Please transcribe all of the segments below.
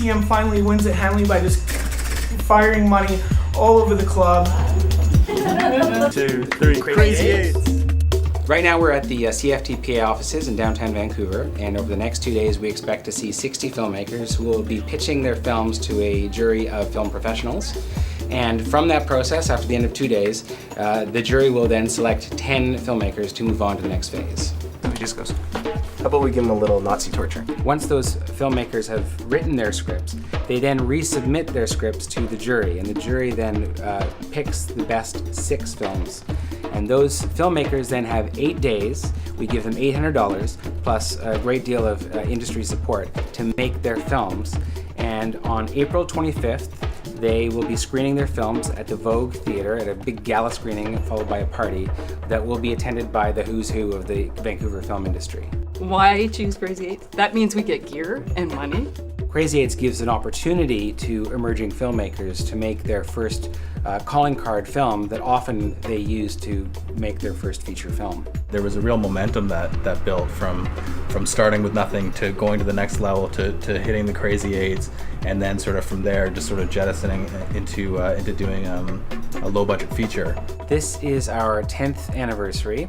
ATM finally wins at Henley by just firing money all over the club. 2, 3, Crazy Eights. Right now we're at the CFTPA offices in downtown Vancouver, and over the next 2 days we expect to see 60 filmmakers who will be pitching their films to a jury of film professionals. And from that process, after the end of 2 days, the jury will then select 10 filmmakers to move on to the next phase. Just goes. How about we give them a little Nazi torture? Once those filmmakers have written their scripts, they then resubmit their scripts to the jury, and the jury then picks the best 6 films. And those filmmakers then have 8 days. We give them $800 plus a great deal of industry support to make their films. And on April 25th, they will be screening their films at the Vogue Theatre at a big gala screening followed by a party that will be attended by the who's who of the Vancouver film industry. Why choose Crazy Eights? That means we get gear and money. Crazy Eights gives an opportunity to emerging filmmakers to make their first calling card film that often they use to make their first feature film. There was a real momentum that built from starting with nothing to going to the next level to hitting the Crazy Eights, and then sort of from there just sort of jettisoning into doing a low budget feature. This is our 10th anniversary.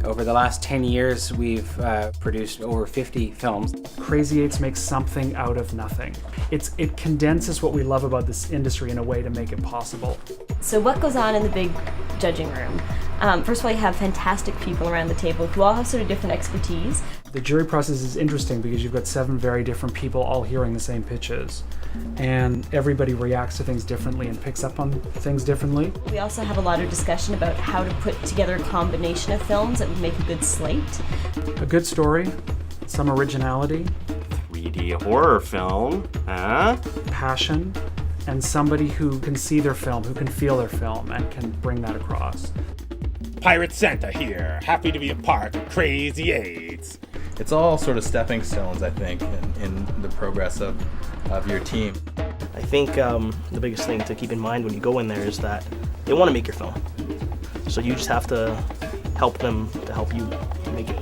Over the last 10 years, we've produced over 50 films. Crazy Eights makes something out of nothing. It condenses what we love about this industry in a way to make it possible. So what goes on in the big judging room? First of all, you have fantastic people around the table who all have sort of different expertise. The jury process is interesting because you've got 7 very different people all hearing the same pitches, and everybody reacts to things differently and picks up on things differently. We also have a lot of discussion about how to put together a combination of films that would make a good slate. A good story, some originality, 3D horror film, huh? passion, and somebody who can see their film, who can feel their film, and can bring that across. Pirate Santa here, happy to be a part of Crazy Eights. It's all sort of stepping stones, I think, in the progress of your team. I think the biggest thing to keep in mind when you go in there is that they want to make your film. So you just have to help them to help you make it.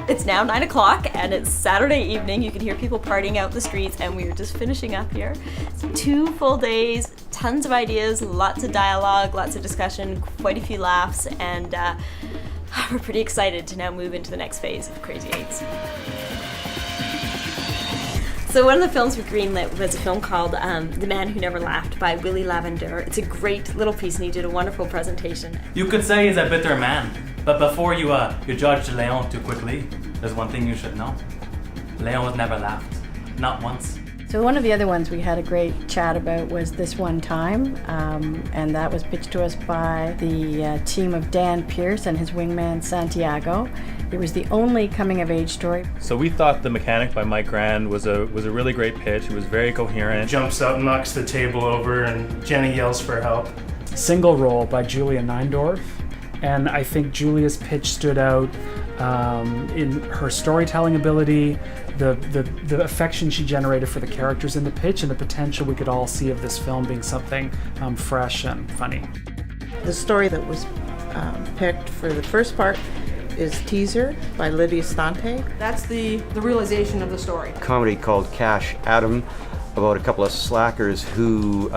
It's now 9 o'clock and it's Saturday evening. You can hear people partying out the streets, and we're just finishing up here. It's 2 full days, tons of ideas, lots of dialogue, lots of discussion, quite a few laughs, and we're pretty excited to now move into the next phase of Crazy Eights. So one of the films we greenlit was a film called The Man Who Never Laughed by Willie Lavender. It's a great little piece, and he did a wonderful presentation. You could say he's a bitter man, but before you judge Leon too quickly, there's one thing you should know. Leon has never laughed, not once. So one of the other ones we had a great chat about was This One Time, and that was pitched to us by the team of Dan Pierce and his wingman Santiago. It was the only coming-of-age story. So we thought The Mechanic by Mike Grand was a really great pitch. It was very coherent. Jumps up, knocks the table over, and Jenny yells for help. Single Role by Julia Neindorf, and I think Julia's pitch stood out in her storytelling ability, the affection she generated for the characters in the pitch, and the potential we could all see of this film being something fresh and funny. The story that was picked for the first part is Teaser by Lydia Stante. That's the realization of the story. Comedy called Cash Adam, about a couple of slackers who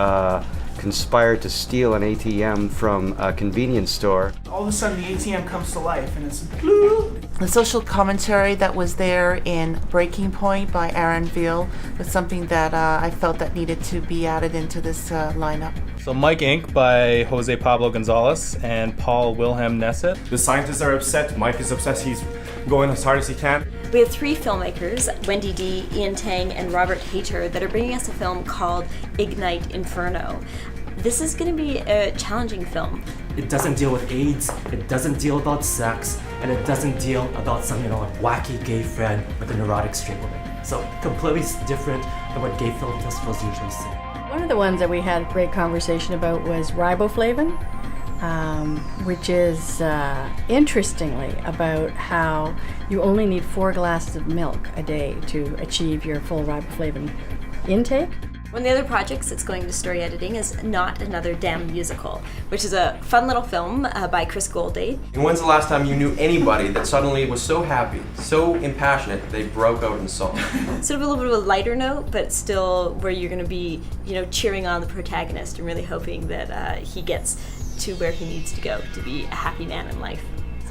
conspired to steal an ATM from a convenience store. All of a sudden the ATM comes to life and it's The social commentary that was there in Breaking Point by Aaron Veal was something that I felt that needed to be added into this lineup. So Mike Inc. by Jose Pablo Gonzalez and Paul Wilhelm Nesset. The scientists are upset, Mike is obsessed, he's going as hard as he can. We have 3 filmmakers, Wendy D, Ian Tang, and Robert Hayter, that are bringing us a film called Ignite Inferno. This is going to be a challenging film. It doesn't deal with AIDS, it doesn't deal about sex, and it doesn't deal about some, wacky gay friend with a neurotic straight woman. So completely different than what gay film festivals usually say. One of the ones that we had a great conversation about was riboflavin, which is interestingly about how you only need 4 glasses of milk a day to achieve your full riboflavin intake. One of the other projects that's going to story editing is Not Another Damn Musical, which is a fun little film by Chris Goldade. And when's the last time you knew anybody that suddenly was so happy, so impassionate, they broke out in song? Sort of a little bit of a lighter note, but still where you're going to be, cheering on the protagonist and really hoping that he gets to where he needs to go to be a happy man in life.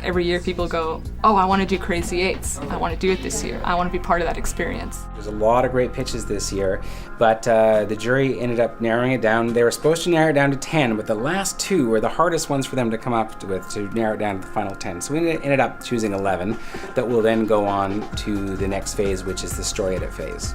Every year people go, oh, I want to do Crazy Eights. I want to do it this year. I want to be part of that experience. There's a lot of great pitches this year, but the jury ended up narrowing it down. They were supposed to narrow it down to 10, but the last 2 were the hardest ones for them to come up with to narrow it down to the final 10. So we ended up choosing 11 that will then go on to the next phase, which is the story edit phase.